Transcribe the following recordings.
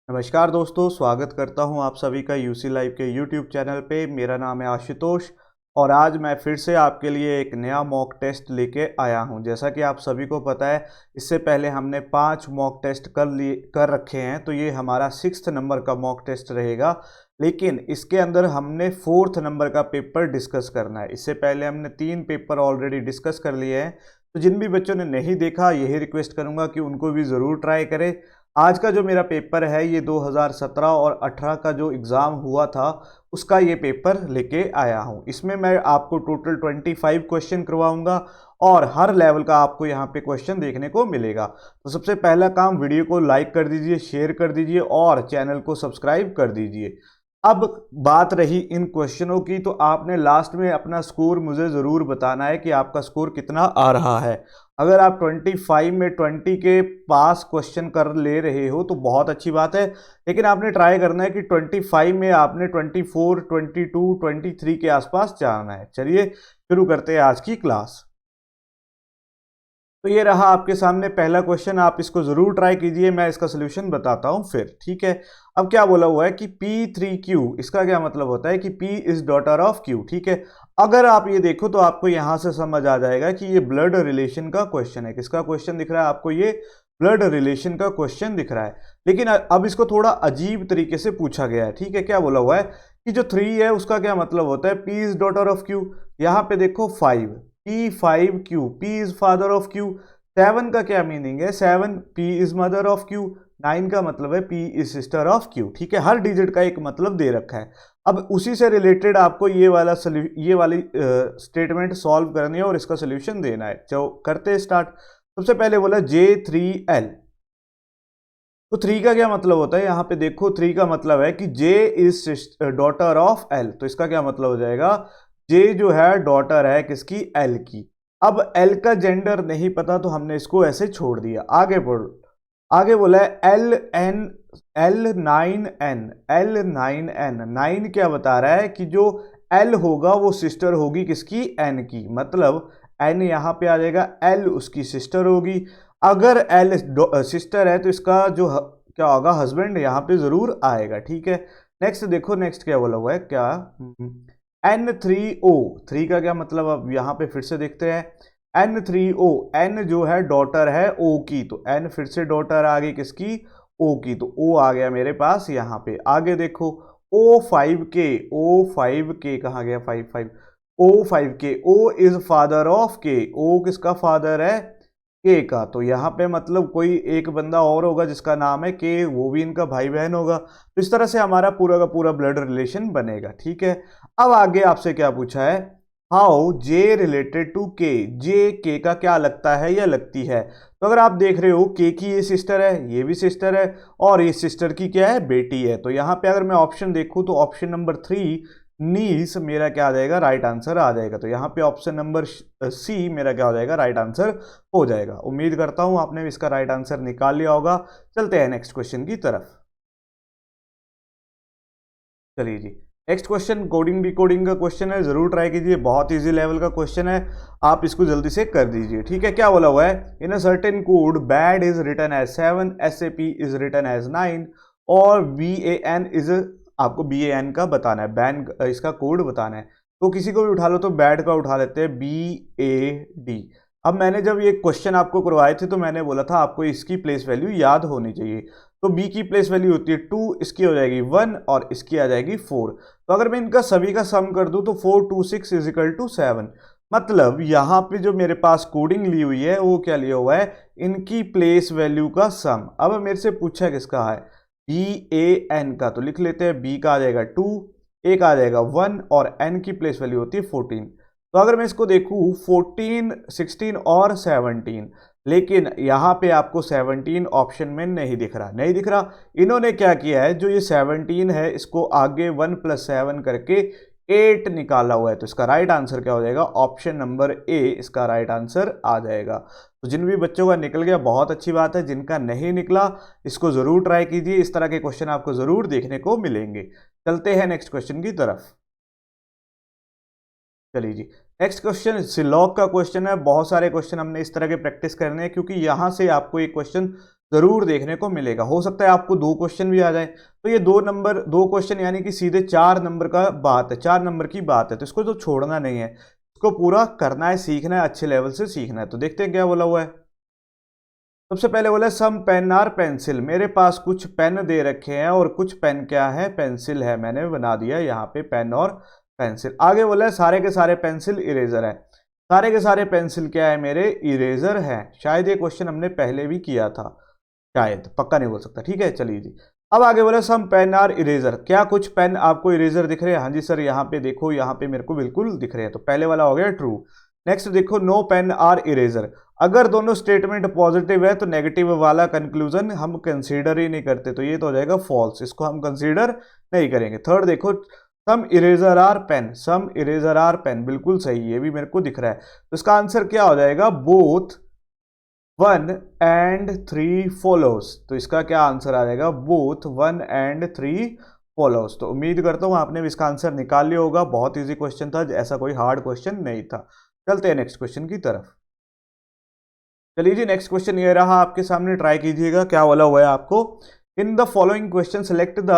नमस्कार दोस्तों, स्वागत करता हूं आप सभी का यूसी लाइव के यूट्यूब चैनल पे। मेरा नाम है आशुतोष और आज मैं फिर से आपके लिए एक नया मॉक टेस्ट लेके आया हूं। जैसा कि आप सभी को पता है, इससे पहले हमने 5 मॉक टेस्ट कर रखे हैं, तो ये हमारा 6th नंबर का मॉक टेस्ट रहेगा। लेकिन इसके अंदर हमने 4th नंबर का पेपर डिस्कस करना है। इससे पहले हमने 3 पेपर ऑलरेडी डिस्कस कर लिए हैं, तो जिन भी बच्चों ने नहीं देखा, यही रिक्वेस्ट करूंगा कि उनको भी ज़रूर ट्राई करें। आज का जो मेरा पेपर है, ये 2017 और 18 का जो एग्ज़ाम हुआ था उसका ये पेपर लेके आया हूँ। इसमें मैं आपको टोटल 25 क्वेश्चन करवाऊंगा और हर लेवल का आपको यहाँ पे क्वेश्चन देखने को मिलेगा। तो सबसे पहला काम, वीडियो को लाइक कर दीजिए, शेयर कर दीजिए और चैनल को सब्सक्राइब कर दीजिए। अब बात रही इन क्वेश्चनों की, तो आपने लास्ट में अपना स्कोर मुझे ज़रूर बताना है कि आपका स्कोर कितना आ रहा है। अगर आप 25 में 20 के पास क्वेश्चन कर ले रहे हो तो बहुत अच्छी बात है, लेकिन आपने ट्राई करना है कि 25 में आपने 24, 22, 23 के आसपास जाना है। चलिए शुरू करते हैं आज की क्लास। तो ये रहा आपके सामने पहला क्वेश्चन, आप इसको जरूर ट्राई कीजिए, मैं इसका सोल्यूशन बताता हूं फिर। ठीक है, अब क्या बोला हुआ है कि P3Q, इसका क्या मतलब होता है कि P is daughter of Q। ठीक है, अगर आप ये देखो तो आपको यहां से समझ आ जाएगा कि ये ब्लड रिलेशन का क्वेश्चन है। किसका क्वेश्चन दिख रहा है आपको? ये ब्लड रिलेशन का क्वेश्चन दिख रहा है। लेकिन अब इसको थोड़ा अजीब तरीके से पूछा गया है। ठीक है, क्या बोला हुआ है कि जो 3 है उसका क्या मतलब होता है? P is daughter of Q। यहाँ पे देखो 5, P5Q, P is father of Q। 7 का क्या मीनिंग है? 7, P is mother of Q। 9 का मतलब है P is sister of Q। ठीक है, हर डिजिट का एक मतलब दे रखा है। अब उसी से रिलेटेड आपको ये वाली स्टेटमेंट सॉल्व करनी है और इसका सोल्यूशन देना है। चलो करते हैं स्टार्ट। सबसे पहले बोला J3L, तो 3 का क्या मतलब होता है? यहाँ पे देखो 3 का मतलब है कि J is daughter of L। तो इसका क्या मतलब हो जाएगा? J जो है डॉटर है किसकी? L की। अब L का जेंडर नहीं पता तो हमने इसको ऐसे छोड़ दिया। आगे बढ़ो, आगे बोला है L9N। L9N, 9 क्या बता रहा है कि जो L होगा वो सिस्टर होगी किसकी? N की। मतलब N यहाँ पे आ जाएगा, L उसकी सिस्टर होगी। अगर L सिस्टर है तो इसका जो क्या होगा? हस्बैंड यहाँ पे जरूर आएगा। ठीक है, नेक्स्ट देखो, नेक्स्ट क्या बोला हुआ है क्या? N3O, 3 का क्या मतलब? अब यहाँ पे फिर से देखते हैं। N3O, N जो है डॉटर है O की, तो N फिर से डॉटर आ गई किसकी? O की, तो O आ गया मेरे पास यहाँ पे। आगे देखो O5K, O5K कहाँ गया? 5 O5K, O is father of K। O किसका फादर है? K का। तो यहाँ पे मतलब कोई एक बंदा और होगा जिसका नाम है K, वो भी इनका भाई बहन होगा। तो इस तरह से हमारा पूरा का पूरा ब्लड रिलेशन बनेगा। ठीक है, अब आगे आपसे क्या पूछा है? How J related to K, J K का क्या लगता है या लगती है? तो अगर आप देख रहे हो K की ये सिस्टर है, ये भी सिस्टर है और ये सिस्टर की क्या है? बेटी है। तो यहाँ पे अगर मैं ऑप्शन देखूं तो ऑप्शन नंबर 3 नीस मेरा क्या आ जाएगा? राइट आंसर आ जाएगा। तो यहाँ पे ऑप्शन नंबर सी मेरा क्या हो जाएगा? राइट आंसर हो जाएगा। उम्मीद करता हूं आपने इसका राइट आंसर निकाल लिया होगा। चलते हैं नेक्स्ट क्वेश्चन की तरफ। चलिए जी, नेक्स्ट क्वेश्चन कोडिंग डिकोडिंग का क्वेश्चन है, जरूर ट्राई कीजिए, बहुत इजी लेवल का क्वेश्चन है, आप इसको जल्दी से कर दीजिए। ठीक है, क्या बोला हुआ है? In a certain code bad is written as 7, SAP is written as 9 और BAN इज, आपको BAN का बताना है, बैन इसका कोड बताना है। तो किसी को भी उठा लो, तो बैड का उठा लेते हैं, BAD। अब मैंने जब ये क्वेश्चन आपको करवाए थे तो मैंने बोला था आपको इसकी प्लेस वैल्यू याद होनी चाहिए। तो B की प्लेस वैल्यू होती है 2, इसकी हो जाएगी 1 और इसकी आ जाएगी 4। तो अगर मैं इनका सभी का सम कर दूं तो 4 2 6 इज इक्वल टू 7। मतलब यहाँ पे जो मेरे पास कोडिंग ली हुई है वो क्या लिया हुआ है? इनकी प्लेस वैल्यू का सम। अब मेरे से पूछा किसका है? BAN का, तो लिख लेते हैं। B का आ जाएगा 2, A का आ जाएगा 1 और N की प्लेस वैल्यू होती है 14। तो अगर मैं इसको देखूं 14, 16 और 17, लेकिन यहाँ पे आपको 17 ऑप्शन में नहीं दिख रहा, नहीं दिख रहा। इन्होंने क्या किया है, जो ये 17 है इसको आगे 1 + 7 करके 8 निकाला हुआ है। तो इसका राइट आंसर क्या हो जाएगा? ऑप्शन नंबर A इसका राइट आंसर आ जाएगा। तो जिन भी बच्चों का निकल गया बहुत अच्छी बात है, जिनका नहीं निकला इसको जरूर ट्राई कीजिए, इस तरह के क्वेश्चन आपको जरूर देखने को मिलेंगे। चलते हैं नेक्स्ट क्वेश्चन की तरफ। चलिए जी, नेक्स्ट क्वेश्चन सिलॉग का क्वेश्चन है। बहुत सारे क्वेश्चन हमने इस तरह के प्रैक्टिस करने हैं क्योंकि यहां से आपको एक क्वेश्चन जरूर देखने को मिलेगा। हो सकता है आपको 2 क्वेश्चन भी आ जाए, तो ये 2 क्वेश्चन यानी कि सीधे 4 नंबर का बात है, 4 नंबर की बात है, तो इसको तो छोड़ना नहीं है, इसको पूरा करना है, सीखना है, अच्छे लेवल से सीखना है। तो देखते हैं क्या बोला हुआ है। सबसे पहले बोला सम पेन आर पेंसिल, मेरे पास कुछ पेन दे रखे हैं और कुछ पेन क्या है, पेंसिल है, मैंने बना दिया यहाँ पे पेन और पेंसिल। आगे बोला है सारे के सारे पेंसिल इरेजर है, सारे के सारे पेंसिल क्या है मेरे, इरेजर है। शायद ये क्वेश्चन हमने पहले भी किया था, शायद, पक्का नहीं बोल सकता, ठीक है चलिए जी। अब आगे बोला सम पेन आर इरेजर, क्या कुछ पेन आपको इरेजर दिख रहे हैं? हाँ जी सर, यहाँ पे देखो, यहाँ पे मेरे को बिल्कुल दिख रहे हैं, तो पहले वाला हो गया ट्रू। नेक्स्ट देखो नो पेन आर इरेजर, अगर दोनों स्टेटमेंट पॉजिटिव है तो नेगेटिव वाला कंक्लूजन हम कंसीडर ही नहीं करते, तो ये तो हो जाएगा फॉल्स, इसको हम कंसीडर नहीं करेंगे। थर्ड देखो some eraser are pen, some eraser are pen, बिल्कुल सही, ये भी मेरे को दिख रहा है, तो इसका आंसर क्या हो जाएगा, बोथ 1 and 3 follows, तो इसका क्या आंसर आ जाएगा, बोथ 1 and 3 follows। तो उम्मीद करता हूं आपने भी इसका आंसर निकाल लिया होगा, बहुत इजी क्वेश्चन था, ऐसा कोई हार्ड क्वेश्चन नहीं था। चलते हैं नेक्स्ट क्वेश्चन की तरफ। चलिए जी, नेक्स्ट क्वेश्चन ये रहा आपके सामने, ट्राई कीजिएगा क्या बोला हुआ है आपको। In the following question select the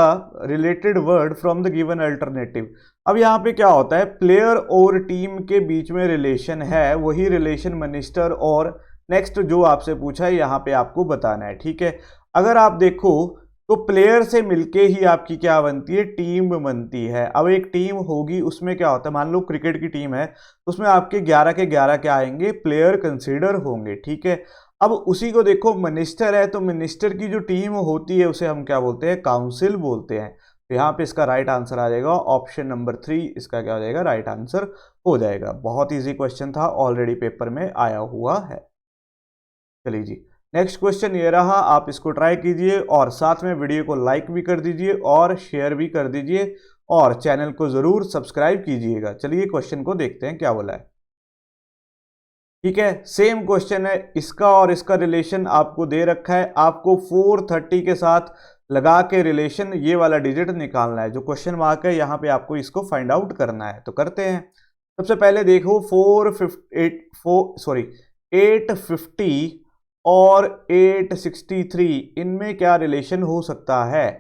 related word from the given alternative. अब यहाँ पे क्या होता है, प्लेयर और टीम के बीच में रिलेशन है, वही रिलेशन मिनिस्टर और नेक्स्ट जो आपसे पूछा है यहाँ पे आपको बताना है, ठीक है। अगर आप देखो तो प्लेयर से मिलके ही आपकी क्या बनती है, टीम बनती है। अब एक टीम होगी, उसमें क्या होता है, मान लो क्रिकेट की टीम है, तो उसमें आपके 11 के 11 क्या आएंगे, प्लेयर कंसीडर होंगे, ठीक है। अब उसी को देखो मिनिस्टर है, तो मिनिस्टर की जो टीम होती है उसे हम क्या बोलते हैं, काउंसिल बोलते हैं। तो यहाँ पे इसका राइट आंसर आ जाएगा ऑप्शन नंबर 3, इसका क्या हो जाएगा, राइट आंसर हो जाएगा। बहुत ईजी क्वेश्चन था, ऑलरेडी पेपर में आया हुआ है। चलिए जी, नेक्स्ट क्वेश्चन ये रहा, आप इसको ट्राई कीजिए और साथ में वीडियो को लाइक भी कर दीजिए और शेयर भी कर दीजिए और चैनल को जरूर सब्सक्राइब कीजिएगा। चलिए क्वेश्चन को देखते हैं क्या बोला है। ठीक है, सेम क्वेश्चन है, इसका और इसका रिलेशन आपको दे रखा है, आपको 430 के साथ लगा के रिलेशन ये वाला डिजिट निकालना है, जो क्वेश्चन मार्क है यहाँ पे आपको इसको फाइंड आउट करना है। तो करते हैं। सबसे पहले देखो 850 और 863 इनमें क्या रिलेशन हो सकता है।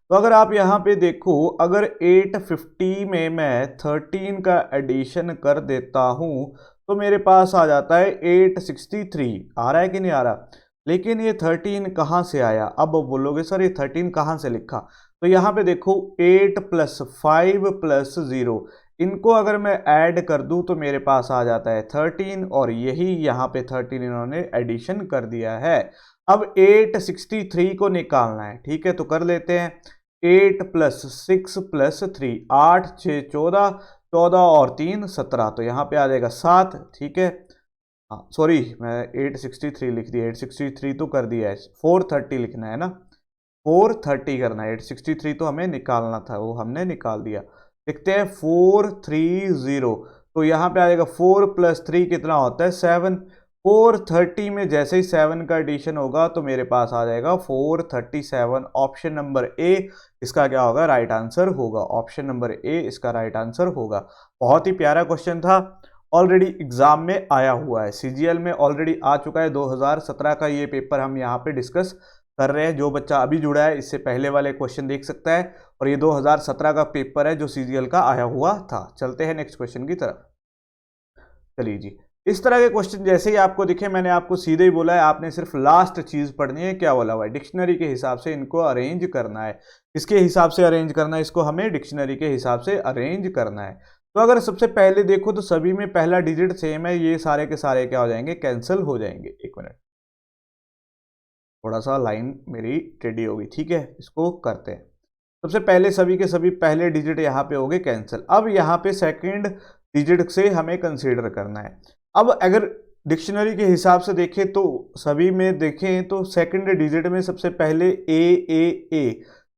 तो अगर आप यहाँ पे देखो, अगर 850 में मैं 13 का एडिशन कर देता हूँ तो मेरे पास आ जाता है 863। आ रहा है कि नहीं आ रहा? लेकिन ये 13 कहाँ से आया? अब बोलोगे सर ये 13 कहाँ से लिखा? तो यहाँ पे देखो 8 + 5 + 0, इनको अगर मैं ऐड कर दूं तो मेरे पास आ जाता है 13 और यही यहाँ पे 13 इन्होंने एडिशन कर दिया है। अब 863 को निकालना है, ठीक है, तो कर लेते हैं। 8 + 6 + 3, 8 6 14, 14 और 3 17, तो यहाँ पे आ जाएगा 7, ठीक है। हाँ सॉरी, मैं 863 लिख दिया, 863 तो कर दिया है, 430 लिखना है ना, 430 करना है, 863 तो हमें निकालना था, वो हमने निकाल दिया। लिखते हैं 430, तो यहाँ पे आ जाएगा 4 + 3 कितना होता है, 7। 430 में जैसे ही 7 का एडिशन होगा तो मेरे पास आ जाएगा 437। ऑप्शन नंबर ए इसका क्या होगा, राइट आंसर होगा। ऑप्शन नंबर ए इसका राइट आंसर होगा। बहुत ही प्यारा क्वेश्चन था, ऑलरेडी एग्जाम में आया हुआ है, सीजीएल में ऑलरेडी आ चुका है। 2017 का ये पेपर हम यहाँ पे डिस्कस कर रहे हैं। जो बच्चा अभी जुड़ा है इससे पहले वाले क्वेश्चन देख सकता है, और ये 2017 का पेपर है जो सीजीएल का आया हुआ था। चलते हैं नेक्स्ट क्वेश्चन की तरफ। चलिए जी, इस तरह के क्वेश्चन जैसे ही आपको दिखे, मैंने आपको सीधे ही बोला है आपने सिर्फ लास्ट चीज पढ़नी है। क्या बोला हुआ है, डिक्शनरी के हिसाब से इनको अरेंज करना है। किसके हिसाब से अरेंज करना है इसको, हमें डिक्शनरी के हिसाब से अरेंज करना है। तो अगर सबसे पहले देखो तो सभी में पहला डिजिट सेम है, ये सारे के सारे क्या हो जाएंगे, कैंसिल हो जाएंगे। एक मिनट, थोड़ा सा लाइन मेरी टेढ़ी होगी, ठीक है, इसको करते हैं। सबसे पहले सभी के सभी पहले डिजिट यहाँ पे हो गए कैंसिल। अब यहाँ पे सेकंड डिजिट से हमें कंसीडर करना है। अब अगर डिक्शनरी के हिसाब से देखें तो सभी में देखें तो सेकंड डिजिट में सबसे पहले ए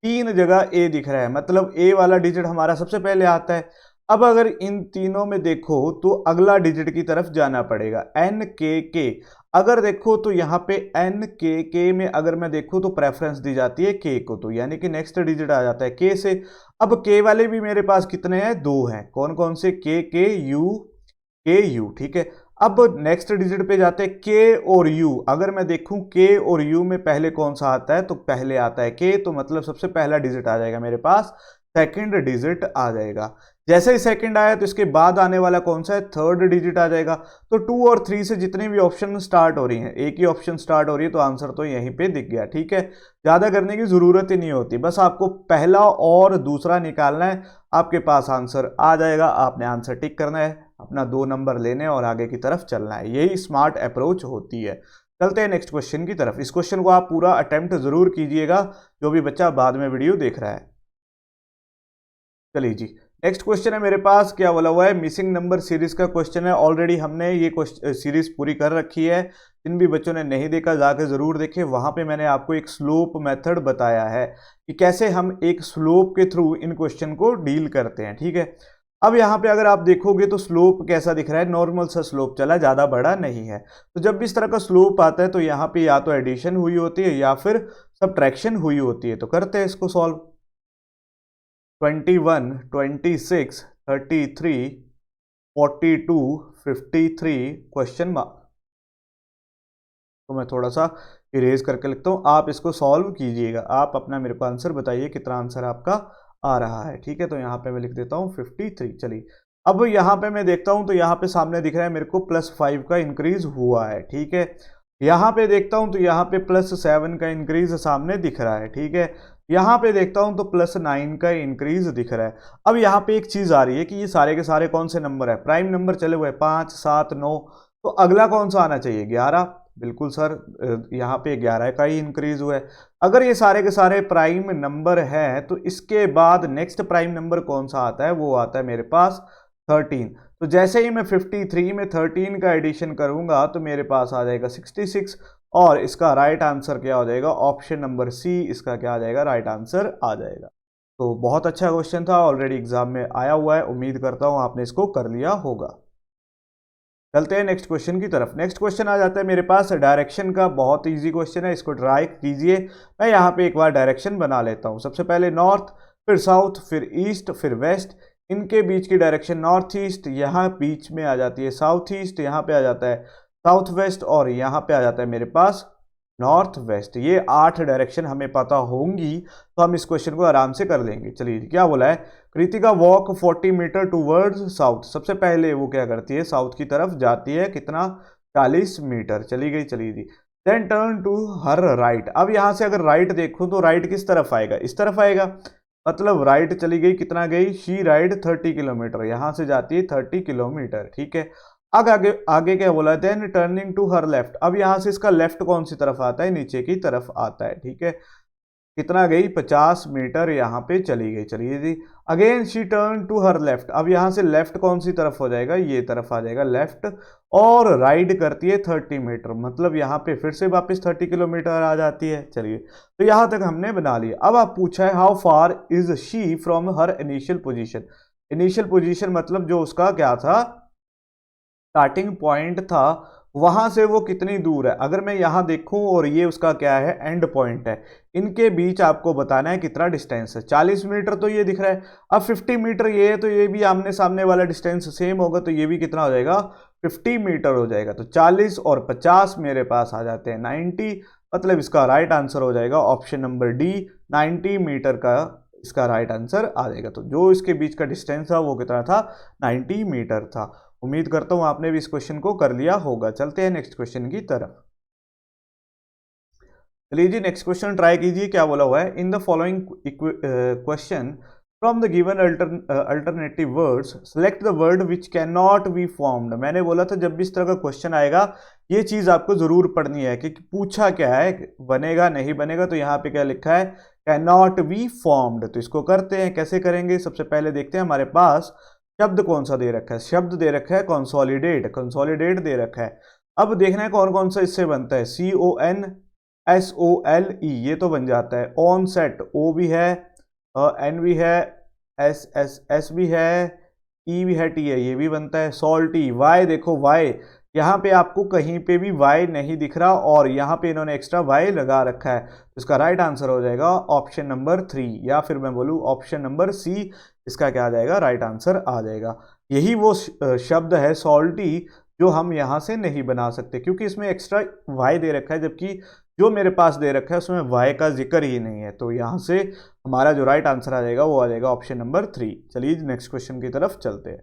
3 जगह ए दिख रहा है, मतलब ए वाला डिजिट हमारा सबसे पहले आता है। अब अगर इन तीनों में देखो तो अगला डिजिट की तरफ जाना पड़ेगा, एन के। अगर देखो तो यहाँ पे एन के में अगर मैं देखूँ तो प्रेफरेंस दी जाती है के को, तो यानी कि नेक्स्ट डिजिट आ जाता है के से। अब के वाले भी मेरे पास कितने हैं, 2 हैं। कौन कौन से, के यू, ठीक है। अब नेक्स्ट डिजिट पे जाते हैं के और यू। अगर मैं देखूं के और यू में पहले कौन सा आता है, तो पहले आता है के, तो मतलब सबसे पहला डिजिट आ जाएगा मेरे पास, सेकंड डिजिट आ जाएगा। जैसे ही सेकंड आया तो इसके बाद आने वाला कौन सा है, थर्ड डिजिट आ जाएगा। तो 2 और 3 से जितने भी ऑप्शन स्टार्ट हो रही हैं, एक ही ऑप्शन स्टार्ट हो रही है, तो आंसर तो यहीं पे दिख गया। ठीक है, ज्यादा करने की जरूरत ही नहीं होती, बस आपको पहला और दूसरा निकालना है, आपके पास आंसर आ जाएगा। आपने आंसर टिक करना है, अपना 2 नंबर लेने और आगे की तरफ चलना है। यही स्मार्ट अप्रोच होती है। चलते हैं नेक्स्ट क्वेश्चन की तरफ। इस क्वेश्चन को आप पूरा अटेम्प्ट जरूर कीजिएगा, जो भी बच्चा बाद में वीडियो देख रहा है। चलिए जी, नेक्स्ट क्वेश्चन है मेरे पास, क्या बोला हुआ है, मिसिंग नंबर सीरीज का क्वेश्चन है। ऑलरेडी हमने ये सीरीज पूरी कर रखी है। जिन भी बच्चों ने नहीं देखा जाकर जरूर देखें, वहां पे मैंने आपको एक स्लोप मेथड बताया है कि कैसे हम एक स्लोप के थ्रू इन क्वेश्चन को डील करते हैं। ठीक है, अब यहाँ पे अगर आप देखोगे तो स्लोप कैसा दिख रहा है, नॉर्मल सा स्लोप चला, ज्यादा बड़ा नहीं है। तो जब भी इस तरह का स्लोप आता है तो यहाँ पे या तो एडिशन हुई होती है या फिर सबट्रैक्शन हुई होती है। तो करते हैं इसको सॉल्व। 21, 26, 33, 42, 53 question mark. तो मैं थोड़ा सा इरेज करके लिखता हूं, आप इसको सॉल्व कीजिएगा। आप अपना मेरे को आंसर बताइए कितना आंसर आपका आ रहा है। ठीक है, तो यहाँ पे मैं लिख देता हूँ 53। चलिए, अब यहाँ पे मैं देखता हूँ तो यहाँ पे सामने दिख रहा है मेरे को +5 का इंक्रीज हुआ है। ठीक है, यहाँ पे देखता हूँ तो यहाँ पे +7 का इंक्रीज सामने दिख रहा है। ठीक है, यहाँ पे देखता हूँ तो +9 का इंक्रीज दिख रहा है। अब यहाँ पे एक चीज आ रही है कि ये सारे के सारे कौन से नंबर है, प्राइम नंबर चले हुए 5, 7, 9, तो अगला कौन सा आना चाहिए, 11। बिल्कुल सर, यहाँ पे 11 का ही इंक्रीज हुआ है। अगर ये सारे के सारे प्राइम नंबर है तो इसके बाद नेक्स्ट प्राइम नंबर कौन सा आता है, वो आता है मेरे पास 13। तो जैसे ही मैं 53 में 13 का एडिशन करूंगा तो मेरे पास आ जाएगा 66, और इसका राइट आंसर क्या हो जाएगा, ऑप्शन नंबर सी इसका क्या आ जाएगा, राइट आंसर आ जाएगा। तो बहुत अच्छा क्वेश्चन था, ऑलरेडी एग्जाम में आया हुआ है, उम्मीद करता हूं आपने इसको कर लिया होगा। चलते हैं नेक्स्ट क्वेश्चन की तरफ। नेक्स्ट क्वेश्चन आ जाता है मेरे पास डायरेक्शन का, बहुत इजी क्वेश्चन है, इसको ट्राई कीजिए। मैं यहाँ पे एक बार डायरेक्शन बना लेता हूँ। सबसे पहले नॉर्थ, फिर साउथ, फिर ईस्ट, फिर वेस्ट, इनके बीच की डायरेक्शन नॉर्थ ईस्ट, यहाँ बीच में आ जाती है साउथ ईस्ट, यहाँ पे आ जाता है साउथ वेस्ट, और यहाँ पे आ जाता है मेरे पास नॉर्थ वेस्ट। ये 8 डायरेक्शन हमें पता होंगी तो हम इस क्वेश्चन को आराम से कर लेंगे। चलिए, क्या बोला है, Kritika walk 40 metre towards south. सबसे पहले वो क्या करती है, साउथ की तरफ जाती है, कितना, 40 मीटर चली गई। चलिए जी, then turn to her right. अब यहाँ से अगर राइट देखूं तो राइट किस तरफ आएगा, इस तरफ आएगा, मतलब राइट चली गई, कितना गई, शी राइड 30 किलोमीटर, यहाँ से जाती है 30 किलोमीटर। ठीक है, अब आगे आगे क्या बोला, then turning to her left. अब यहाँ से इसका लेफ्ट कौन सी तरफ आता है, नीचे की तरफ आता है। ठीक है, कितना गई, 50 मीटर यहाँ पे चली गई। चलिए जी, again she turn to her left. अब यहाँ से लेफ्ट कौन सी तरफ हो जाएगा, ये तरफ आ जाएगा लेफ्ट, और राइड करती है 30 मीटर, मतलब यहाँ पे फिर से वापस 30 किलोमीटर आ जाती है। चलिए, तो यहाँ तक हमने बना लिया। अब आप पूछा है how far is she from her initial position. Initial position मतलब जो उसका क्या था, स्टार्टिंग पॉइंट था, वहां से वो कितनी दूर है। अगर मैं यहां देखूं और ये उसका क्या है, एंड पॉइंट है, इनके बीच आपको बताना है कितना डिस्टेंस है। 40 मीटर तो ये दिख रहा है, अब 50 मीटर ये है, तो ये भी आमने सामने वाला डिस्टेंस सेम होगा, तो ये भी कितना हो जाएगा, 50 मीटर हो जाएगा। तो 40 और 50 मेरे पास आ जाते हैं 90, मतलब इसका राइट आंसर हो जाएगा ऑप्शन नंबर डी, 90 मीटर का इसका राइट आंसर आ जाएगा। तो जो इसके बीच का डिस्टेंस था वो कितना था, 90 मीटर था। उम्मीद करता हूं आपने भी इस क्वेश्चन को कर लिया होगा। चलते हैं नेक्स्ट क्वेश्चन की तरफ। चलिए जी, नेक्स्ट क्वेश्चन ट्राई कीजिए। क्या बोला हुआ है, in the following question from the given alternative words select the word which can not be formed. मैंने बोला था जब भी इस तरह का क्वेश्चन आएगा ये चीज आपको जरूर पढ़नी है कि पूछा क्या है, बनेगा नहीं बनेगा। तो यहाँ पे क्या लिखा है, कैन नॉट बी फॉर्म्ड। तो इसको करते हैं, कैसे करेंगे, सबसे पहले देखते हैं हमारे पास शब्द कौन सा दे रखा है। शब्द दे रखा है कंसोलिडेट, कंसोलिडेट दे रखा है। अब देखना है कौन कौन सा इससे बनता है, CONSOLE, ये तो बन जाता है। ऑन सेट, O भी है, N भी है, S भी है, E भी है, T है, ये भी बनता है। सॉल्टी, Y देखो, Y यहाँ पे आपको कहीं पे भी Y नहीं दिख रहा, और यहाँ पे इन्होंने एक्स्ट्रा Y लगा रखा है, तो इसका राइट आंसर हो जाएगा ऑप्शन नंबर 3, या फिर मैं बोलूँ ऑप्शन नंबर C, इसका क्या आ जाएगा, राइट आंसर आ जाएगा। यही वो शब्द है सॉल्टी जो हम यहाँ से नहीं बना सकते, क्योंकि इसमें एक्स्ट्रा y दे रखा है, जबकि जो मेरे पास दे रखा है उसमें y का जिक्र ही नहीं है। तो यहाँ से हमारा जो राइट आंसर आ जाएगा वो आ जाएगा ऑप्शन नंबर 3। चलिए नेक्स्ट क्वेश्चन की तरफ चलते हैं।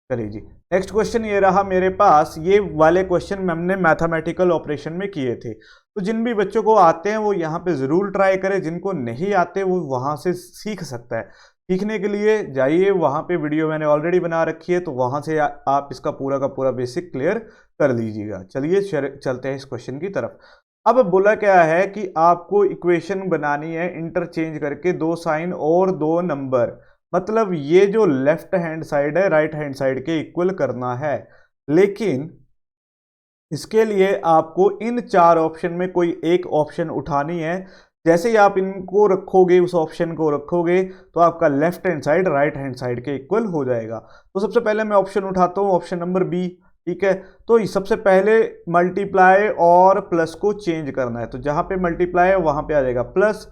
चलिए जी, नेक्स्ट क्वेश्चन ये रहा मेरे पास। ये वाले क्वेश्चन हमने मैथमेटिकल ऑपरेशन में किए थे, तो जिन भी बच्चों को आते हैं वो यहाँ पे ज़रूर ट्राई करें, जिनको नहीं आते वो वहाँ से सीख सकता है। सीखने के लिए जाइए, वहाँ पे वीडियो मैंने ऑलरेडी बना रखी है, तो वहाँ से आप इसका पूरा का पूरा बेसिक क्लियर कर लीजिएगा। चलिए चलते हैं इस क्वेश्चन की तरफ। अब बोला क्या है कि आपको इक्वेशन बनानी है इंटरचेंज करके दो साइन और दो नंबर, मतलब ये जो लेफ्ट हैंड साइड है राइट हैंड साइड के इक्वल करना है। लेकिन इसके लिए आपको इन चार ऑप्शन में कोई एक ऑप्शन उठानी है। जैसे ही आप इनको रखोगे, उस ऑप्शन को रखोगे, तो आपका left hand side right hand side के इक्वल हो जाएगा। तो सबसे पहले मैं ऑप्शन उठाता हूँ, ऑप्शन नंबर बी। ठीक है, तो सबसे पहले मल्टीप्लाई और प्लस को चेंज करना है। तो जहां पे मल्टीप्लाई है वहां पे आ जाएगा प्लस,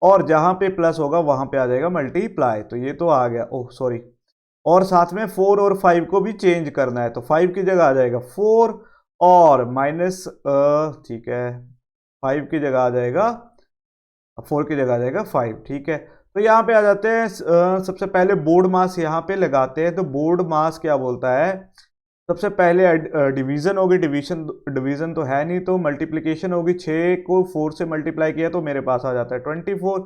और जहां पे प्लस होगा वहां पे आ जाएगा मल्टीप्लाई। तो ये तो आ गया, ओह सॉरी। और साथ में 4 और 5 को भी चेंज करना है, तो 5 की जगह आ जाएगा 4 और माइनस, ठीक है, 5 की जगह आ जाएगा 4 की जगह आ जाएगा 5। ठीक है, तो यहाँ पे आ जाते हैं। सबसे पहले बोर्ड मास यहाँ पे लगाते हैं। तो बोर्ड मास क्या बोलता है, सबसे पहले डिवीजन होगी, डिवीजन तो है नहीं, तो मल्टीप्लीकेशन होगी। 6 को 4 से मल्टीप्लाई किया तो मेरे पास आ जाता है 24।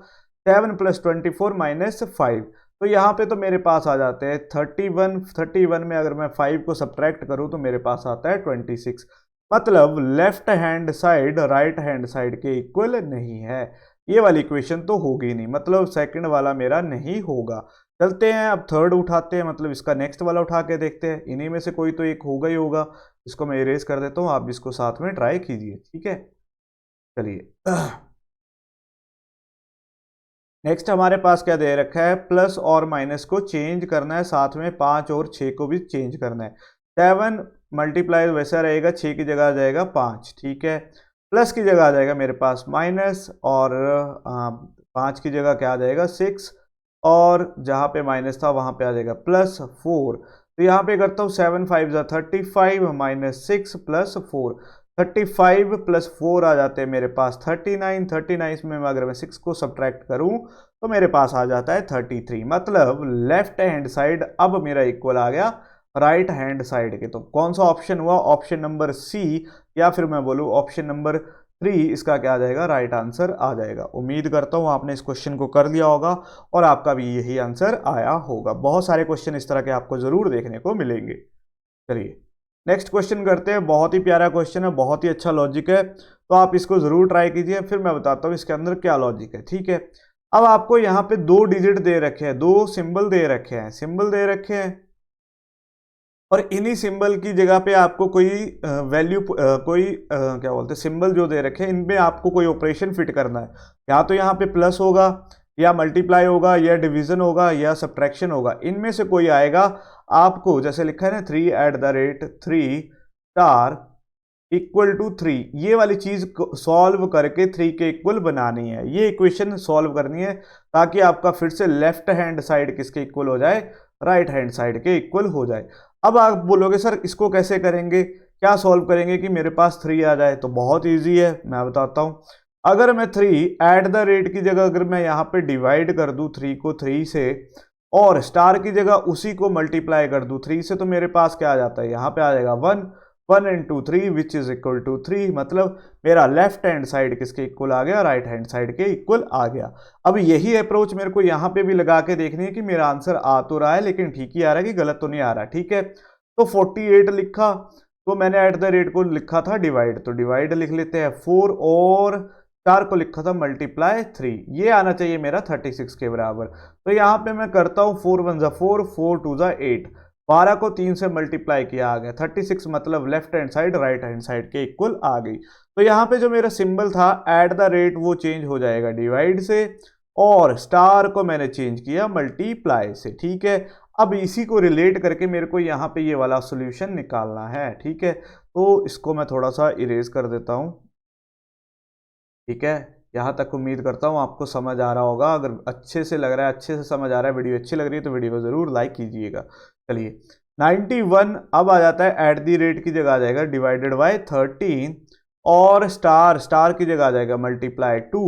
7 + 24 - 5, तो यहाँ पे तो मेरे पास आ जाते हैं 31। 31 में अगर मैं 5 को सब्ट्रैक्ट करूँ तो मेरे पास आता है 26। मतलब left hand side right hand side के इक्वल नहीं है। ये वाली इक्वेशन तो होगी नहीं, मतलब सेकंड वाला मेरा नहीं होगा। चलते हैं अब थर्ड उठाते हैं, मतलब इसका नेक्स्ट वाला उठा के देखते हैं। इन्हीं में से कोई तो एक होगा ही होगा। इसको मैं इरेज कर देता हूँ, आप इसको साथ में ट्राई कीजिए। ठीक है, चलिए नेक्स्ट हमारे पास क्या दे रखा है, प्लस और माइनस को चेंज करना है, साथ में 5 और 6 को भी चेंज करना है। 7 मल्टीप्लाई वैसा रहेगा, 6 की जगह आ जाएगा 5। ठीक है, प्लस की जगह आ जाएगा मेरे पास माइनस, और 5 की जगह क्या आ जाएगा 6, और जहाँ पे माइनस था वहाँ पे आ जाएगा +4। तो यहाँ पे करता हूँ 7 × 5 = 35 - 6 + 4। 35 + 4 आ जाते हैं मेरे पास 39। 39 में अगर मैं 6 को सब्ट्रैक्ट करूं तो मेरे पास आ जाता है 33। मतलब लेफ्ट हैंड साइड अब मेरा इक्वल आ गया राइट हैंड साइड के। तो कौन सा ऑप्शन हुआ, ऑप्शन नंबर सी, या फिर मैं बोलूं ऑप्शन नंबर 3 इसका क्या आ जाएगा, राइट आंसर आ जाएगा। उम्मीद करता हूं आपने इस क्वेश्चन को कर लिया होगा और आपका भी यही आंसर आया होगा। बहुत सारे क्वेश्चन इस तरह के आपको जरूर देखने को मिलेंगे। चलिए नेक्स्ट क्वेश्चन करते हैं। बहुत ही प्यारा क्वेश्चन है, बहुत ही अच्छा लॉजिक है, तो आप इसको जरूर ट्राई कीजिए, फिर मैं बताता हूँ इसके अंदर क्या लॉजिक है। ठीक है, अब आपको यहाँ पे 2 डिजिट दे रखे हैं, 2 सिंबल दे रखे हैं, सिंबल दे रखे हैं, और इन्हीं सिंबल की जगह पे आपको कोई वैल्यू, कोई क्या बोलते हैं, सिंबल जो दे रखे हैं इनमें आपको कोई ऑपरेशन फिट करना है। या तो यहाँ पे प्लस होगा, या मल्टीप्लाई होगा, या डिवीजन होगा, या सब्ट्रैक्शन होगा। इनमें से कोई आएगा। आपको जैसे लिखा है ना 3 @ 3 =3, ये वाली चीज सॉल्व करके 3 के इक्वल बनानी है। ये इक्वेशन सॉल्व करनी है ताकि आपका फिर से लेफ्ट हैंड साइड किसके इक्वल हो जाए, राइट हैंड साइड के इक्वल हो जाए। अब आप बोलोगे सर इसको कैसे करेंगे, क्या सॉल्व करेंगे कि मेरे पास 3 आ जाए। तो बहुत ईजी है, मैं बताता हूं। अगर मैं 3 की जगह अगर मैं यहाँ पे डिवाइड कर दूं 3 को 3 से, और स्टार की जगह उसी को मल्टीप्लाई कर दूं 3 से, तो मेरे पास क्या आ जाता है, यहाँ पे आ जाएगा 1। 1 × 3 विच इज इक्वल टू 3। मतलब मेरा लेफ्ट हैंड साइड किसके इक्वल आ गया, राइट हैंड साइड के इक्वल आ गया। अब यही अप्रोच मेरे को यहाँ पे भी लगा के देखनी है कि मेरा आंसर आ तो रहा है, लेकिन ठीक ही आ रहा है कि गलत तो नहीं आ रहा। ठीक है, तो 48 लिखा, तो मैंने @ को लिखा था डिवाइड, तो डिवाइड लिख लेते हैं 4, और 4 को लिखा था मल्टीप्लाई 3। ये आना चाहिए मेरा 36 के बराबर। तो यहाँ पे मैं करता हूँ 4 × 1 = 4, 4 × 2 = 8। 12 को 3 से मल्टीप्लाई किया, आ गया 36। मतलब left hand side right hand side के इक्वल आ गई। तो यहाँ पे जो मेरा सिंबल था @ वो चेंज हो जाएगा डिवाइड से, और स्टार को मैंने चेंज किया मल्टीप्लाई से। ठीक है, अब इसी को रिलेट करके मेरे को यहाँ पे ये वाला सॉल्यूशन निकालना है। ठीक है, तो इसको मैं थोड़ा सा इरेज कर देता हूँ। ठीक है, यहाँ तक उम्मीद करता हूँ आपको समझ आ रहा होगा। अगर अच्छे से लग रहा है, अच्छे से समझ आ रहा है, वीडियो अच्छी लग रही है, तो वीडियो को ज़रूर लाइक कीजिएगा। चलिए 91 अब आ जाता है एट दी रेट की जगह आ जाएगा डिवाइडेड बाय 13, और स्टार की जगह आ जाएगा multiply 2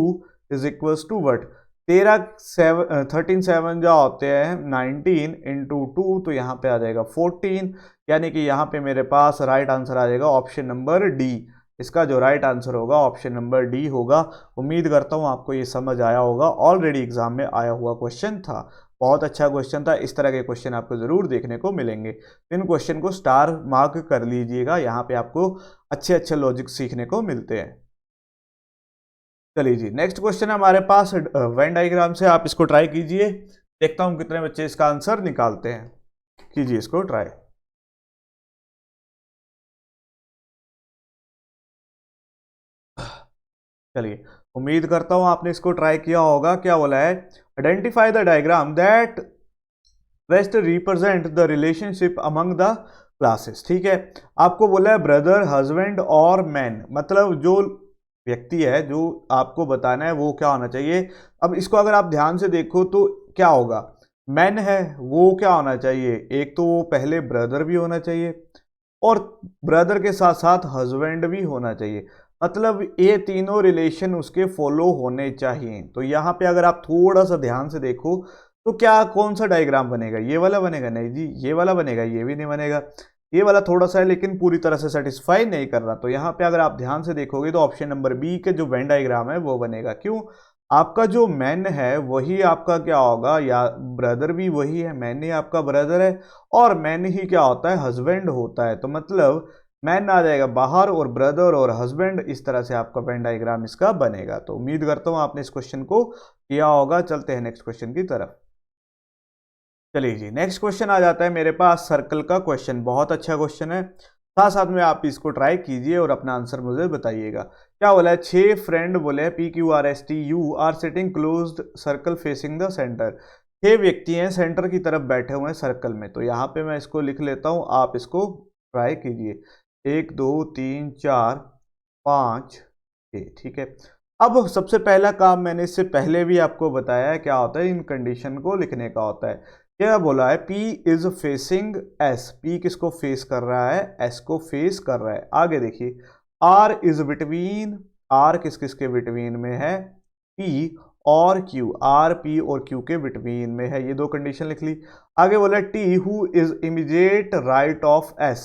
is equals to what 13 7 जो होते हैं 19 इंटू 2, तो यहाँ पे आ जाएगा 14, यानी कि यहाँ पे मेरे पास राइट आंसर आ जाएगा ऑप्शन नंबर डी। इसका जो राइट आंसर होगा ऑप्शन नंबर डी होगा। उम्मीद करता हूँ आपको ये समझ आया होगा, ऑलरेडी एग्जाम में आया हुआ क्वेश्चन था, बहुत अच्छा क्वेश्चन था। इस तरह के क्वेश्चन आपको जरूर देखने को मिलेंगे। इन क्वेश्चन को स्टार मार्क कर लीजिएगा, यहाँ पे आपको अच्छे अच्छे लॉजिक सीखने को मिलते हैं। चलिए जी, नेक्स्ट क्वेश्चन है हमारे पास वेन डायग्राम से, आप इसको ट्राई कीजिए, देखता हूं कितने बच्चे इसका आंसर निकालते हैं। कीजिए इसको ट्राई। चलिए, उम्मीद करता हूं आपने इसको ट्राई किया होगा। क्या बोला है, identify the diagram that best represent the relationship among the classes. ठीक है, आपको बोला है ब्रदर, हस्बैंड और मैन, मतलब जो व्यक्ति है जो आपको बताना है वो क्या होना चाहिए। अब इसको अगर आप ध्यान से देखो तो क्या होगा, मैन है वो क्या होना चाहिए, एक तो वो पहले ब्रदर भी होना चाहिए और ब्रदर के साथ साथ हस्बैंड भी होना चाहिए, मतलब ये तीनों रिलेशन उसके फॉलो होने चाहिए। तो यहाँ पे अगर आप थोड़ा सा ध्यान से देखो तो क्या कौन सा डायग्राम बनेगा, ये वाला बनेगा, नहीं जी ये वाला बनेगा, ये भी नहीं बनेगा, ये वाला थोड़ा सा है लेकिन पूरी तरह से सेटिस्फाई नहीं कर रहा। तो यहाँ पे अगर आप ध्यान से देखोगे तो ऑप्शन नंबर बी के जो वेन डायग्राम है वो बनेगा। क्यों, आपका जो मैन है वही आपका क्या होगा, या ब्रदर भी वही है, मैन ही आपका ब्रदर है और मैन ही क्या होता है, हस्बैंड होता है। तो मतलब मैन आ जाएगा बाहर और ब्रदर और हस्बैंड, इस तरह से आपका वेन डायग्राम इसका बनेगा। तो उम्मीद करता हूँ आपने इस क्वेश्चन को किया होगा। चलते हैं नेक्स्ट क्वेश्चन की तरफ। चलिए जी, नेक्स्ट क्वेश्चन आ जाता है मेरे पास सर्कल का क्वेश्चन, बहुत अच्छा क्वेश्चन है, साथ साथ में आप इसको ट्राई कीजिए और अपना आंसर मुझे बताइएगा। क्या बोला है, 6 फ्रेंड बोले PQRSTU are sitting closed circle facing the centre. 6 व्यक्ति हैं सेंटर की तरफ बैठे हुए हैं सर्कल में। तो यहाँ पे मैं इसको लिख लेता हूँ, आप इसको ट्राई कीजिए। 1 2 3 4 5 6, ठीक है। अब सबसे पहला काम मैंने इससे पहले भी आपको बताया है, क्या होता है, इन कंडीशन को लिखने का होता है। क्या बोला है, P is facing S, P किसको फेस कर रहा है, S को फेस कर रहा है। आगे देखिए, R इज बिटवीन, R किस किस के बिटवीन में है, P और Q, R P और Q के बिटवीन में है। ये दो कंडीशन लिख ली। आगे बोला T who is immediate right of S,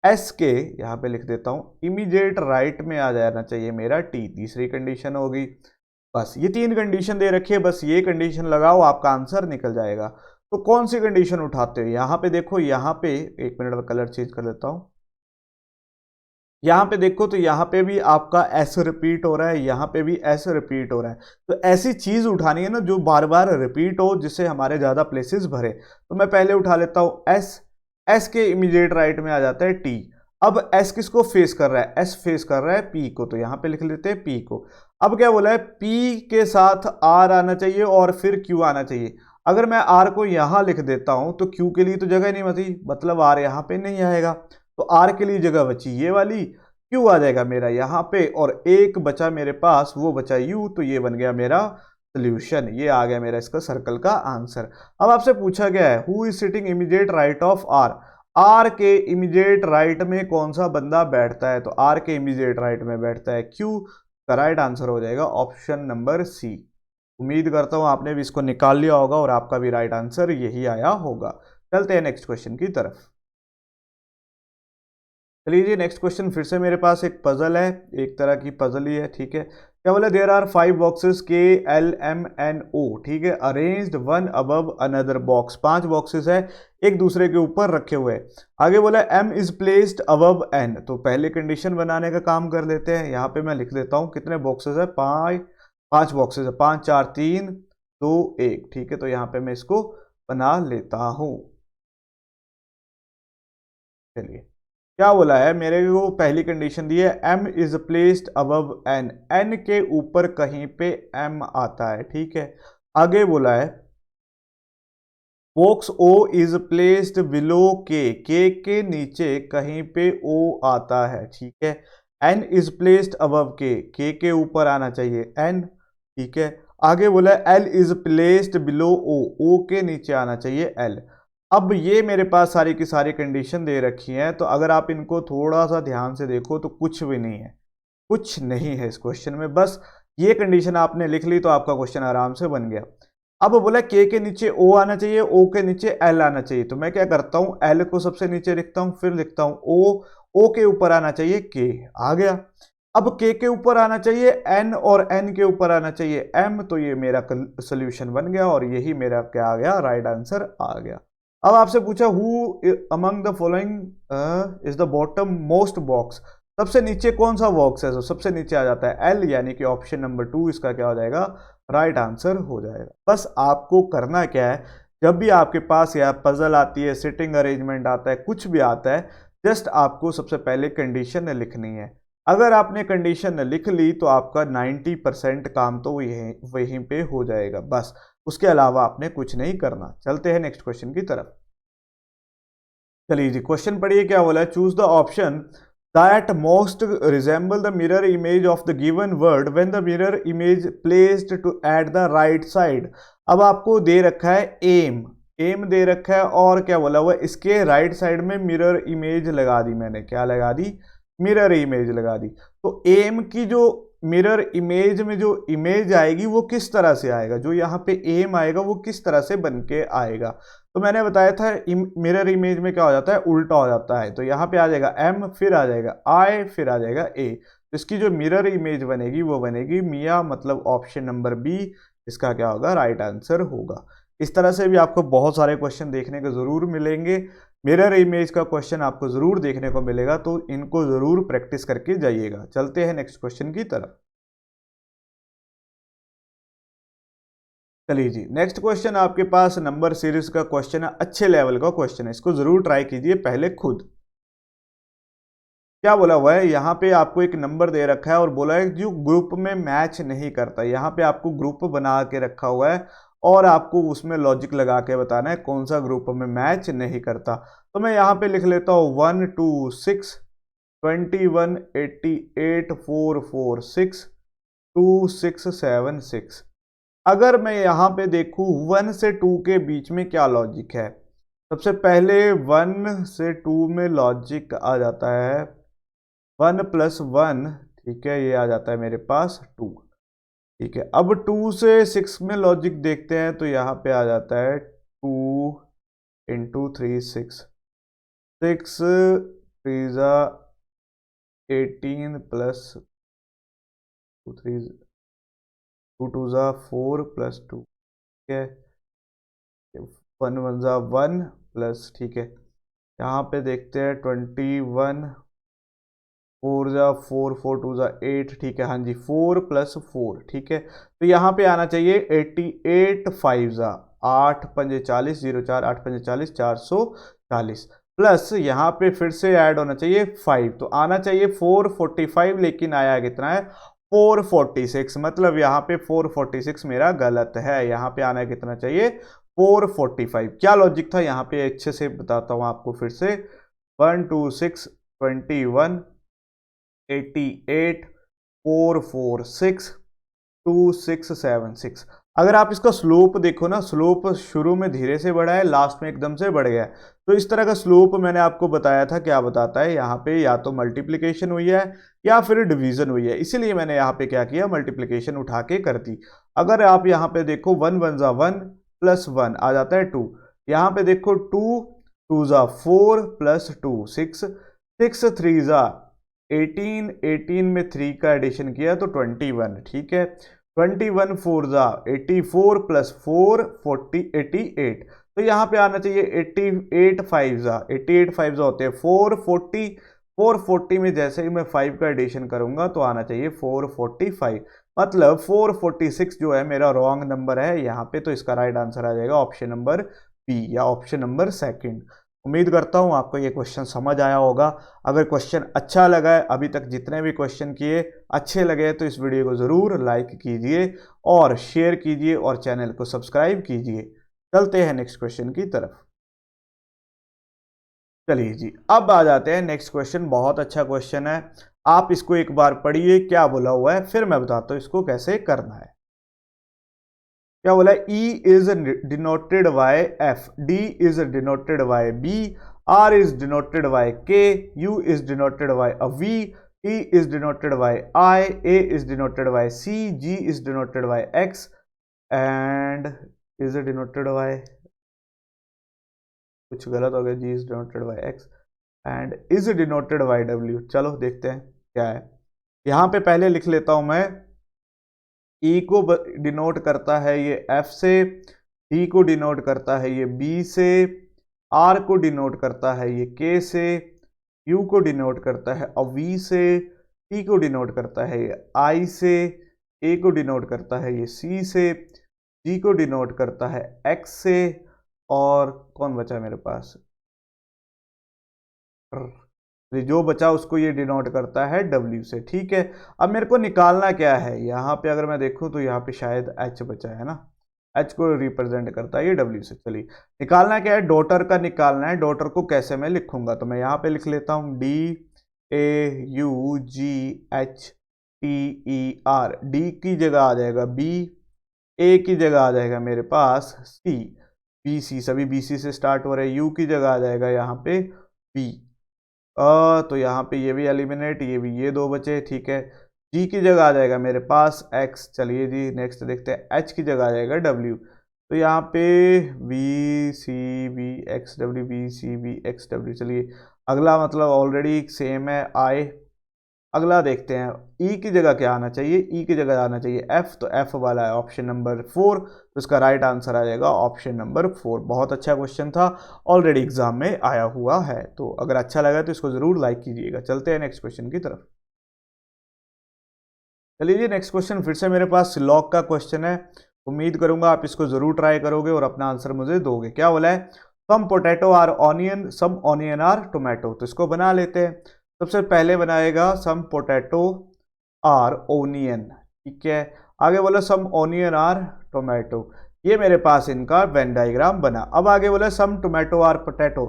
S के यहाँ पे लिख देता हूँ इमीडिएट राइट में आ जाना चाहिए मेरा T, तीसरी कंडीशन होगी। बस ये 3 कंडीशन दे रखी है, बस ये कंडीशन लगाओ आपका आंसर निकल जाएगा। तो कौन सी कंडीशन उठाते हो, यहाँ पे देखो, यहाँ पे 1 मिनट में कलर चेंज कर देता हूँ। यहाँ पे देखो तो यहाँ पे भी आपका S रिपीट हो रहा है, यहाँ पे भी S रिपीट हो रहा है। तो ऐसी चीज उठानी है ना जो बार बार रिपीट हो, जिससे हमारे ज्यादा प्लेसेस भरे। तो मैं पहले उठा लेता हूँ S के इमीडिएट राइट में आ जाता है T। अब S किसको फेस कर रहा है, S फेस कर रहा है P को, तो यहाँ पे लिख लेते हैं P को। अब क्या बोला है, P के साथ R आना चाहिए और फिर Q आना चाहिए। अगर मैं R को यहाँ लिख देता हूँ तो Q के लिए तो जगह नहीं बची, मतलब R यहाँ पे नहीं आएगा। तो R के लिए जगह बची ये वाली, Q आ जाएगा मेरा यहाँ पे, और एक बचा मेरे पास, वो बचा U, तो ये बन गया मेरा सोल्यूशन, ये आ गया मेरा इसका सर्कल का आंसर। अब आपसे पूछा गया है who is sitting immediate right of R, R के इमीडिएट राइट में कौन सा बंदा बैठता है, तो R के इमीडिएट राइट में बैठता है Q, का राइट आंसर हो जाएगा ऑप्शन नंबर सी। उम्मीद करता हूं आपने भी इसको निकाल लिया होगा और आपका भी राइट आंसर यही आया होगा। चलते हैं नेक्स्ट क्वेश्चन की तरफ। चलिए जी, नेक्स्ट क्वेश्चन फिर से मेरे पास एक पजल है, एक तरह की पजल ही है, ठीक है। क्या बोला, देयर आर 5 बॉक्सेस KLMNO, ठीक है, arranged one above another box, 5 boxes है एक दूसरे के ऊपर रखे हुए। आगे बोला M is placed above N, तो पहले कंडीशन बनाने का काम कर लेते हैं। यहाँ पे मैं लिख देता हूँ कितने बॉक्सेस है, 5 बॉक्सेस है, 5 4 3 2 1, ठीक है। तो यहाँ पे मैं इसको बना लेता हूँ। चलिए, क्या बोला है, मेरे को पहली कंडीशन दी है M is placed above N, N के ऊपर कहीं पे M आता है, ठीक है। आगे बोला है box O is placed below K के नीचे कहीं पे O आता है, ठीक है। N is placed above K के ऊपर आना चाहिए N, ठीक है। आगे बोला L is placed below O के नीचे आना चाहिए L। अब ये मेरे पास सारी की सारी कंडीशन दे रखी हैं, तो अगर आप इनको थोड़ा सा ध्यान से देखो तो कुछ भी नहीं है, कुछ नहीं है इस क्वेश्चन में। बस ये कंडीशन आपने लिख ली तो आपका क्वेश्चन आराम से बन गया। अब बोला के नीचे ओ आना चाहिए, ओ के नीचे एल आना चाहिए, तो मैं क्या करता हूं, एल को सबसे नीचे लिखता हूं, फिर लिखता हूं ओ के ऊपर आना चाहिए के, आ गया। अब के ऊपर आना चाहिए एन, और एन के ऊपर आना चाहिए एम, तो ये मेरा सोल्यूशन बन गया और यही मेरा क्या आ गया, राइट आंसर आ गया। अब आपसे पूछा who among the following is the bottom most box, सबसे नीचे कौन सा बॉक्स है, तो सबसे नीचे आ जाता है एल, यानी कि ऑप्शन नंबर 2 इसका क्या हो जाएगा, राइट आंसर हो जाएगा। बस आपको करना क्या है, जब भी आपके पास या पजल आती है, सिटिंग अरेंजमेंट आता है, कुछ भी आता है, जस्ट आपको सबसे पहले कंडीशन लिखनी है। अगर आपने कंडीशन लिख ली तो आपका 90% काम तो वहीं पे हो जाएगा, बस उसके अलावा आपने कुछ नहीं करना। चलते हैं नेक्स्ट क्वेश्चन की तरफ। चलिए जी, क्वेश्चन पढ़िए क्या बोला है, choose the option that most resemble the mirror image of the given word when the mirror image placed to at the right side। अब आपको दे रखा है एम दे रखा है, और क्या बोला हुआ, इसके राइट साइड में मिरर इमेज लगा दी मैंने, क्या लगा दी, मिरर इमेज लगा दी। तो एम की जो मिरर इमेज में जो इमेज आएगी वो किस तरह से आएगा, जो यहाँ पे एम आएगा वो किस तरह से बन के आएगा। तो मैंने बताया था मिरर इमेज में क्या हो जाता है, उल्टा हो जाता है। तो यहाँ पे आ जाएगा एम, फिर आ जाएगा आई, फिर आ जाएगा ए। तो इसकी जो मिरर इमेज बनेगी वो बनेगी मिया, मतलब ऑप्शन नंबर बी इसका क्या होगा, राइट आंसर होगा। इस तरह से भी आपको बहुत सारे क्वेश्चन देखने को जरूर मिलेंगे, मिरर इमेज का क्वेश्चन आपको जरूर देखने को मिलेगा, तो इनको जरूर प्रैक्टिस करके जाइएगा। चलते हैं नेक्स्ट क्वेश्चन की तरफ। चलिए जी, नेक्स्ट क्वेश्चन आपके पास नंबर सीरीज का क्वेश्चन है, अच्छे लेवल का क्वेश्चन है, इसको जरूर ट्राई कीजिए पहले खुद। क्या बोला हुआ है, यहाँ पे आपको एक नंबर दे रखा है और बोला है जो ग्रुप में मैच नहीं करता, यहाँ पे आपको ग्रुप बना के रखा हुआ है और आपको उसमें लॉजिक लगा के बताना है कौन सा ग्रुप में मैच नहीं करता। तो मैं यहाँ पे लिख लेता हूँ 1 2 6 21 88 4 4 6 2 6 7 6। अगर मैं यहाँ पे देखूँ 1 से 2 के बीच में क्या लॉजिक है, सबसे पहले 1 से 2 में लॉजिक आ जाता है 1 + 1, ठीक है, ये आ जाता है मेरे पास 2, ठीक है। अब 2 से 6 में लॉजिक देखते हैं, तो यहाँ पे आ जाता है 2 × 3 6 6 3 18 + 2 3 2 2 4 + 2, ठीक है, 1 1 1 प्लस, ठीक है। यहाँ पे देखते हैं 21 4 4 4 2 8, ठीक है, हाँ जी, 4 + 4, ठीक है। तो यहाँ पे आना चाहिए 88 5 8 5 40 0 4 8 5 40 440 प्लस यहाँ पे फिर से ऐड होना चाहिए 5, तो आना चाहिए 445, लेकिन आया कितना है 446, मतलब यहाँ पे 446 मेरा गलत है, यहाँ पे आना कितना चाहिए 445। क्या लॉजिक था यहाँ पे अच्छे से बताता हूँ आपको फिर से, 1 2 6 21 88 4 4 6 2 6 7 6। अगर आप इसका स्लोप देखो ना, स्लोप शुरू में धीरे से बढ़ा है, लास्ट में एकदम से बढ़ गया है। तो इस तरह का स्लोप मैंने आपको बताया था, क्या बताता है, यहाँ पे या तो मल्टीप्लिकेशन हुई है या फिर डिवीजन हुई है, इसीलिए मैंने यहाँ पे क्या किया, मल्टीप्लिकेशन उठा के कर दी। अगर आप यहाँ पे देखो 1 1 1 + 1 आ जाता है 2, यहाँ पे देखो 2 2 4 + 2 6 6 3 18 18 में 3 का एडिशन किया तो 21, ठीक है, 21 4 84 + 4 40 88। तो यहाँ पे आना चाहिए 88 5 88 5 होते हैं 440, 440 में जैसे ही मैं 5 का एडिशन करूंगा तो आना चाहिए 445, मतलब 446 जो है मेरा रॉन्ग नंबर है यहाँ पे। तो इसका राइट आंसर आ जाएगा ऑप्शन नंबर बी या ऑप्शन नंबर सेकंड। उम्मीद करता हूँ आपको ये क्वेश्चन समझ आया होगा। अगर क्वेश्चन अच्छा लगा है, अभी तक जितने भी क्वेश्चन किए अच्छे लगे, तो इस वीडियो को ज़रूर लाइक कीजिए और शेयर कीजिए और चैनल को सब्सक्राइब कीजिए। चलते हैं नेक्स्ट क्वेश्चन की तरफ। चलिए जी, अब आ जाते हैं नेक्स्ट क्वेश्चन, बहुत अच्छा क्वेश्चन है, आप इसको एक बार पढ़िए क्या बोला हुआ है, फिर मैं बताता हूँ इसको कैसे करना है। क्या बोला है, E is denoted by F, D is denoted by B, R is denoted by K, U is denoted by a V, T is denoted by I, A is denoted by C, G is denoted by X and is denoted by, कुछ गलत हो गया, G is denoted by X and is denoted by W. चलो देखते हैं क्या है। यहां पे पहले लिख लेता हूं मैं, ई को डिनोट करता है ये एफ से, डी को डिनोट करता है ये बी से, आर को डिनोट करता है ये के से, यू को डिनोट करता है वी से, टी को डिनोट करता है ये आई से, ए को डिनोट करता है ये सी से, जी को डिनोट करता है एक्स से, और कौन बचा मेरे पास, जो बचा उसको ये डिनोट करता है W से। ठीक है, अब मेरे को निकालना क्या है, यहाँ पे अगर मैं देखूँ तो यहाँ पे शायद H बचा है ना, H को रिप्रेजेंट करता है ये W से। चलिए निकालना क्या है, डॉटर का निकालना है। डॉटर को कैसे मैं लिखूंगा, तो मैं यहाँ पे लिख लेता हूँ DAUGHTER, D की जगह आ जाएगा B, A की जगह आ जाएगा मेरे पास C, BC, सभी BC से स्टार्ट हो रहे हैं, U की जगह आ जाएगा यहाँ पे B, तो यहाँ पे ये भी एलिमिनेट, ये भी, ये दो बचे। ठीक है, जी की जगह आ जाएगा मेरे पास एक्स। चलिए जी नेक्स्ट देखते हैं, एच की जगह आ जाएगा डब्ल्यू, तो यहाँ पे V C V X W, V C V X W. चलिए अगला मतलब ऑलरेडी सेम है आई। अगला देखते हैं, ई की जगह क्या आना चाहिए, ई की जगह आना चाहिए एफ, तो एफ वाला है ऑप्शन नंबर 4, तो इसका राइट आंसर आ जाएगा ऑप्शन नंबर 4। बहुत अच्छा क्वेश्चन था, ऑलरेडी एग्जाम में आया हुआ है, तो अगर अच्छा लगा तो इसको जरूर लाइक कीजिएगा। चलते हैं नेक्स्ट क्वेश्चन की तरफ। चलिए जी नेक्स्ट क्वेश्चन फिर से मेरे पास लॉग का क्वेश्चन है, उम्मीद करूंगा आप इसको जरूर ट्राई करोगे और अपना आंसर मुझे दोगे। क्या बोला है, some potato are onion, some onion are tomato, तो इसको बना लेते हैं। सबसे पहले बनाएगा सम पोटैटो आर ओनियन, ठीक है। आगे बोला सम ऑनियन आर टोमेटो, ये मेरे पास इनका वेन डायग्राम बना। अब आगे बोला some tomato are potato,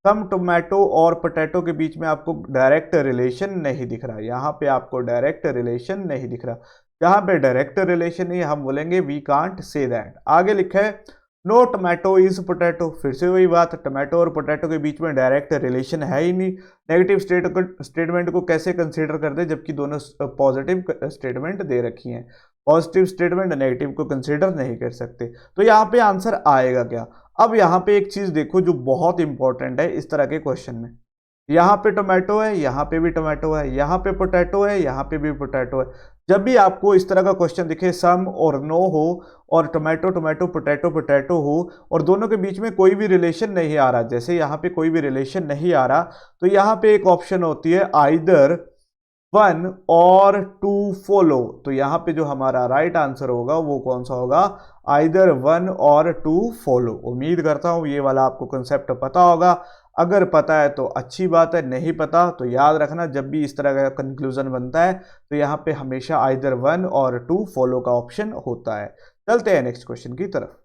some tomato और पोटैटो के बीच में आपको डायरेक्ट रिलेशन नहीं दिख रहा, यहाँ पे आपको डायरेक्ट रिलेशन नहीं दिख रहा। जहाँ पे डायरेक्ट रिलेशन नहीं हम बोलेंगे वी कांट से दैट। आगे लिखा है नो टोमेटो इज पोटैटो, फिर से वही बात, टोमेटो और पोटैटो के बीच में डायरेक्ट रिलेशन है ही नहीं। नेगेटिव स्टेटमेंट को कैसे कंसीडर कर दे जबकि दोनों पॉजिटिव स्टेटमेंट दे रखी हैं। पॉजिटिव स्टेटमेंट नेगेटिव को कंसीडर नहीं कर सकते, तो यहाँ पे आंसर आएगा क्या। अब यहाँ पे एक चीज देखो जो बहुत इंपॉर्टेंट है इस तरह के क्वेश्चन में, यहाँ पे टोमेटो है, यहाँ पे भी टोमेटो है, यहाँ पे पोटैटो है, यहाँ पे भी पोटैटो है। जब भी आपको इस तरह का क्वेश्चन दिखे, सम और नो हो और टोमेटो टोमेटो पोटैटो पोटैटो हो और दोनों के बीच में कोई भी रिलेशन नहीं आ रहा, जैसे यहाँ पे कोई भी रिलेशन नहीं आ रहा, तो यहाँ पे एक ऑप्शन होती है आइदर वन और टू फॉलो, तो यहाँ पे जो हमारा राइट आंसर होगा वो कौन सा होगा, आइदर वन और टू फॉलो। उम्मीद करता हूँ ये वाला आपको कंसेप्ट पता होगा, अगर पता है तो अच्छी बात है, नहीं पता तो याद रखना जब भी इस तरह का कंक्लूजन बनता है तो यहाँ पे हमेशा आइदर वन और टू फॉलो का ऑप्शन होता है। चलते हैं नेक्स्ट क्वेश्चन की तरफ।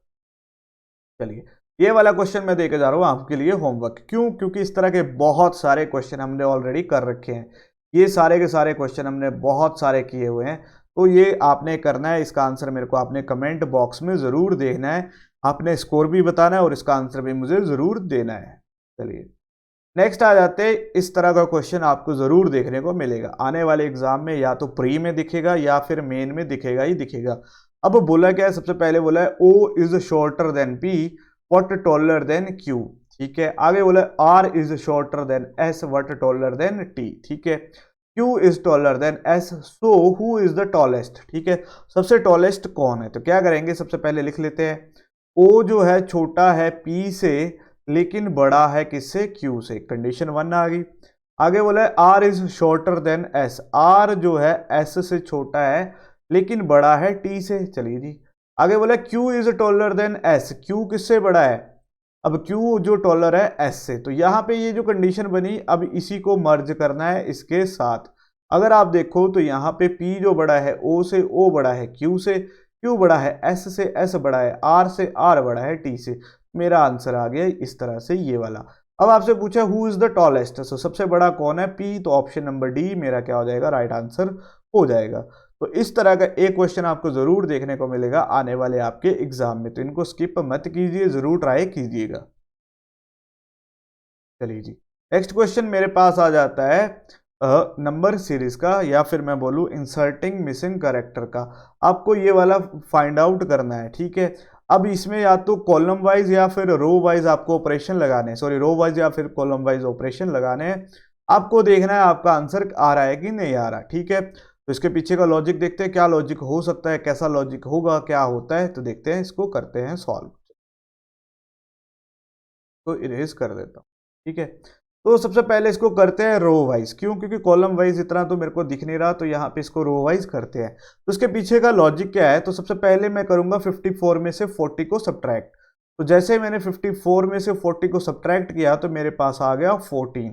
चलिए ये वाला क्वेश्चन मैं देके जा रहा हूँ आपके लिए होमवर्क, क्यों, क्योंकि इस तरह के बहुत सारे क्वेश्चन हमने ऑलरेडी कर रखे हैं, ये सारे के सारे क्वेश्चन हमने बहुत सारे किए हुए हैं, तो ये आपने करना है। इसका आंसर मेरे को आपने कमेंट बॉक्स में ज़रूर देखना है, आपने स्कोर भी बताना है और इसका आंसर भी मुझे ज़रूर देना है। चलिए नेक्स्ट आ जाते हैं, इस तरह का क्वेश्चन आपको ज़रूर देखने को मिलेगा आने वाले एग्जाम में, या तो प्री में दिखेगा या फिर मेन में दिखेगा ही दिखेगा। अब बोला क्या है, सबसे पहले बोला है O is shorter than P what taller than Q, ठीक है। आगे बोला R is shorter than S what taller than T, ठीक है। Q is taller than S, so who is the tallest, ठीक है। सबसे टॉलेस्ट कौन है, तो क्या करेंगे, सबसे पहले लिख लेते हैं O जो है छोटा है P से लेकिन बड़ा है किससे, Q से, कंडीशन 1 आ गई। आगे बोला है R is shorter than S, R जो है S से छोटा है लेकिन बड़ा है T से। चलिए जी आगे बोला Q is taller than S, Q किससे बड़ा है, अब Q जो टॉलर है S से, तो यहाँ पे ये जो कंडीशन बनी अब इसी को मर्ज करना है इसके साथ। अगर आप देखो तो यहाँ पे P जो बड़ा है O से, O बड़ा है Q से, Q बड़ा है S से, S बड़ा है R से, R बड़ा है T से। मेरा आंसर आ गया इस तरह से ये वाला। अब आपसे पूछा हु इज द टॉलेस्ट, सो सबसे बड़ा कौन है P, तो ऑप्शन नंबर डी मेरा क्या हो जाएगा, राइट आंसर हो जाएगा। तो इस तरह का एक क्वेश्चन आपको जरूर देखने को मिलेगा आने वाले आपके एग्जाम में, तो इनको स्किप मत कीजिए, जरूर ट्राई कीजिएगा। चलिए जी, नेक्स्ट क्वेश्चन मेरे पास आ जाता है नंबर सीरीज का, या फिर मैं बोलूं इंसर्टिंग मिसिंग कैरेक्टर का। आपको ये वाला फाइंड आउट करना है, ठीक है। अब इसमें या तो कॉलम वाइज या फिर रो वाइज आपको ऑपरेशन लगाने हैं, सॉरी रो वाइज या फिर कॉलम वाइज ऑपरेशन लगाने हैं। आपको देखना है आपका आंसर आ रहा है कि नहीं आ रहा, ठीक है। तो इसके पीछे का लॉजिक देखते हैं, क्या लॉजिक हो सकता है, कैसा लॉजिक होगा, क्या होता है, तो देखते हैं, इसको करते हैं सॉल्व। तो इरेज कर देता हूँ, ठीक है। तो सबसे पहले इसको करते हैं रो वाइज, क्यों, क्योंकि कॉलम वाइज इतना तो मेरे को दिख नहीं रहा, तो यहाँ पे इसको रो वाइज करते हैं। तो इसके पीछे का लॉजिक क्या है, तो सबसे पहले मैं करूंगा 54 में से 40 को सब्ट्रैक्ट। तो जैसे मैंने 54 में से 40 को सब्ट्रैक्ट किया तो मेरे पास आ गया 14,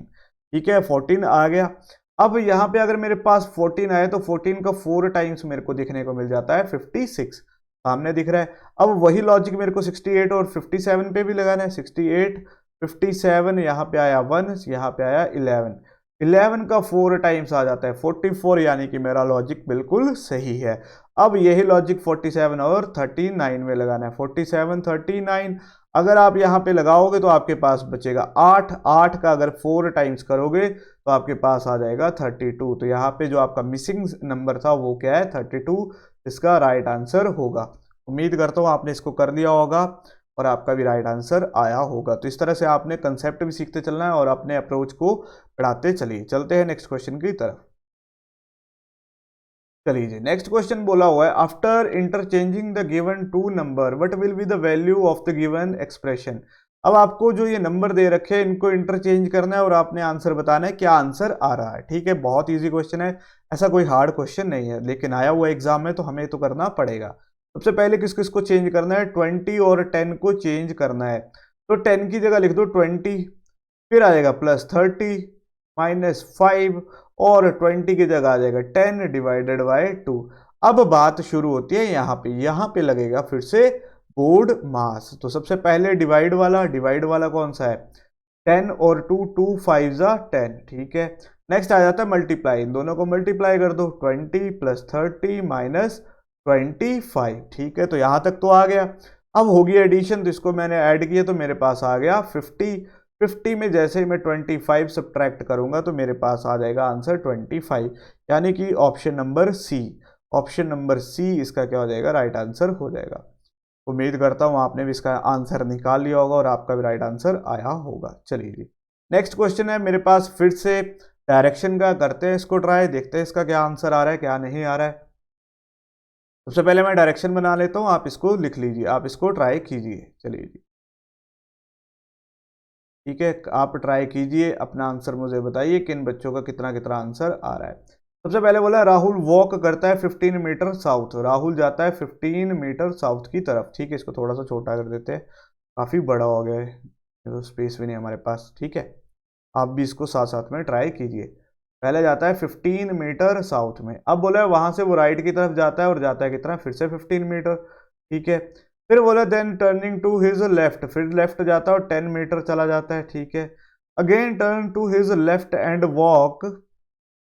ठीक है, 14 आ गया। अब यहाँ पे अगर मेरे पास 14 आए तो 14 का 4 टाइम्स मेरे को देखने को मिल जाता है 56, सामने दिख रहा है। अब वही लॉजिक मेरे को 68 और 57 पे भी लगाना है। 68 57, यहाँ पे आया 1, यहाँ पे आया 11, 11 का 4 टाइम्स आ जाता है 44, यानी कि मेरा लॉजिक बिल्कुल सही है। अब यही लॉजिक 47 और 39 में लगाना है। 47 39 अगर आप यहाँ पे लगाओगे तो आपके पास बचेगा 8, 8 का अगर 4 टाइम्स करोगे तो आपके पास आ जाएगा 32। तो यहाँ पे जो आपका मिसिंग नंबर था वो क्या है, 32, इसका राइट आंसर होगा। उम्मीद करता हूँ आपने इसको कर लिया होगा और आपका भी राइट आंसर आया होगा। तो इस तरह से आपने कंसेप्ट भी सीखते चलना है और अपने अप्रोच को बढ़ाते चलिए। चलते हैं नेक्स्ट क्वेश्चन की तरफ। चलिए जी, नेक्स्ट क्वेश्चन बोला हुआ है, after interchanging the given two number what will be the value of the given expression. अब आपको जो ये नंबर दे रखे हैं इनको इंटरचेंज करना है और आपने आंसर बताना है क्या आंसर आ रहा है, ठीक है। बहुत इजी क्वेश्चन है, ऐसा कोई हार्ड क्वेश्चन नहीं है, लेकिन आया हुआ एग्जाम में तो हमें तो करना पड़ेगा। सबसे पहले किस किस को चेंज करना है, 20 और 10 को चेंज करना है। तो 10 की जगह लिख दो 20, फिर आएगा प्लस 30 माइनस 5 और 20 की जगह आ जाएगा 10 डिवाइडेड बाय 2। अब बात शुरू होती है यहाँ पे लगेगा फिर से बोर्ड मास। तो सबसे पहले डिवाइड वाला कौन सा है, 10 और 2, 2 5 जा 10, ठीक है। नेक्स्ट आ जाता है मल्टीप्लाई, इन दोनों को मल्टीप्लाई कर दो, 20 प्लस 30 माइनस 25, ठीक है। तो यहां तक तो आ गया। अब होगी एडिशन, तो इसको मैंने ऐड किया तो मेरे पास आ गया 50। 50 में जैसे ही मैं 25 सब्ट्रैक्ट करूंगा तो मेरे पास आ जाएगा आंसर 25, यानी कि option number C, option number C इसका क्या हो जाएगा, राइट आंसर हो जाएगा। उम्मीद करता हूं आपने भी इसका आंसर निकाल लिया होगा और आपका भी राइट आंसर आया होगा। चलिए जी, नेक्स्ट क्वेश्चन है मेरे पास फिर से डायरेक्शन का, करते हैं इसको ट्राई, देखते हैं इसका क्या आंसर आ रहा है क्या नहीं आ रहा है। सबसे पहले मैं डायरेक्शन बना लेता हूं, आप इसको लिख लीजिए, आप इसको ट्राई कीजिए। चलिए जी, ठीक है, आप ट्राई कीजिए, अपना आंसर मुझे बताइए कि इन बच्चों का कितना कितना आंसर आ रहा है। सबसे पहले बोला राहुल वॉक करता है 15 मीटर साउथ, राहुल जाता है 15 मीटर साउथ की तरफ, ठीक है। इसको थोड़ा सा छोटा कर देते हैं, काफ़ी बड़ा हो गया है, तो स्पेस भी नहीं हमारे पास, ठीक है। आप भी इसको साथ साथ में ट्राई कीजिए। पहले जाता है 15 मीटर साउथ में, अब बोला है वहां से वो राइट की तरफ जाता है और जाता है कितना, फिर से 15 मीटर, ठीक है। फिर बोला then turning to his left, फिर लेफ्ट जाता है और 10 मीटर चला जाता है, ठीक है। Again turn to his left and walk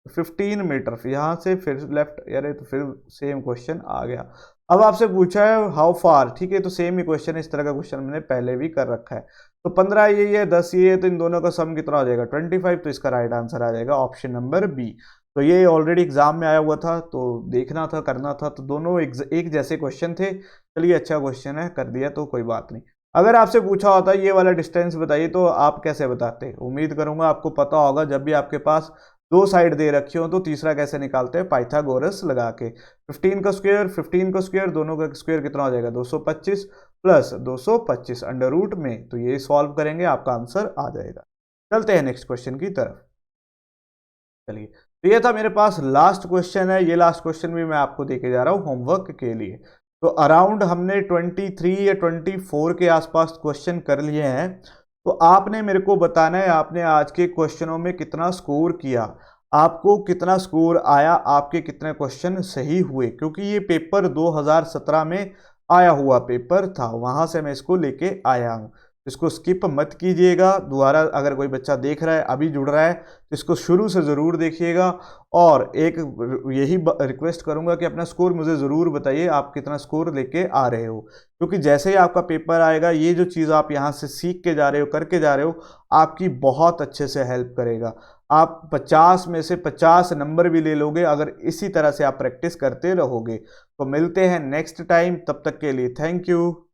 15 metre, यहाँ से फिर लेफ्ट, यार तो फिर सेम क्वेश्चन आ गया। अब आपसे पूछा है हाउ फार, ठीक है, तो सेम ही क्वेश्चन है, इस तरह का क्वेश्चन मैंने पहले भी कर रखा है। तो 15 ये है, 10 ये है, तो इन दोनों का सम कितना हो जाएगा 25, तो इसका राइट आंसर आ जाएगा ऑप्शन नंबर बी। तो ये ऑलरेडी एग्जाम में आया हुआ था, तो देखना था, करना था, तो दोनों एक जैसे क्वेश्चन थे। चलिए अच्छा क्वेश्चन है, कर दिया तो कोई बात नहीं। अगर आपसे पूछा होता ये वाला डिस्टेंस बताइए तो आप कैसे बताते, उम्मीद करूंगा आपको पता होगा। जब भी आपके पास दो साइड दे रखी हो तो तीसरा कैसे निकालते हैं, पाइथागोरस लगा के। 15 का स्क्वायर दोनों का स्क्वायर कितना हो जाएगा 225 प्लस 225 अंडर रूट में, तो ये सॉल्व करेंगे आपका आंसर आ जाएगा। चलते हैं नेक्स्ट क्वेश्चन की तरफ। चलिए, तो ये था मेरे पास लास्ट क्वेश्चन है, ये लास्ट क्वेश्चन भी मैं आपको देके जा रहा हूँ होमवर्क के लिए। तो अराउंड हमने 23 या 24 के आसपास क्वेश्चन कर लिए हैं। तो आपने मेरे को बताना है आपने आज के क्वेश्चनों में कितना स्कोर किया, आपको कितना स्कोर आया, आपके कितने क्वेश्चन सही हुए, क्योंकि ये पेपर 2017 में आया हुआ पेपर था, वहां से मैं इसको लेके आया हूं। इसको स्किप मत कीजिएगा। दोबारा अगर कोई बच्चा देख रहा है, अभी जुड़ रहा है, तो इसको शुरू से ज़रूर देखिएगा। और एक यही रिक्वेस्ट करूंगा कि अपना स्कोर मुझे ज़रूर बताइए, आप कितना स्कोर लेके आ रहे हो, क्योंकि जैसे ही आपका पेपर आएगा, ये जो चीज़ आप यहाँ से सीख के जा रहे हो, करके जा रहे हो, आपकी बहुत अच्छे से हेल्प करेगा। आप 50 में से 50 नंबर भी ले लोगे अगर इसी तरह से आप प्रैक्टिस करते रहोगे। तो मिलते हैं नेक्स्ट टाइम, तब तक के लिए थैंक यू।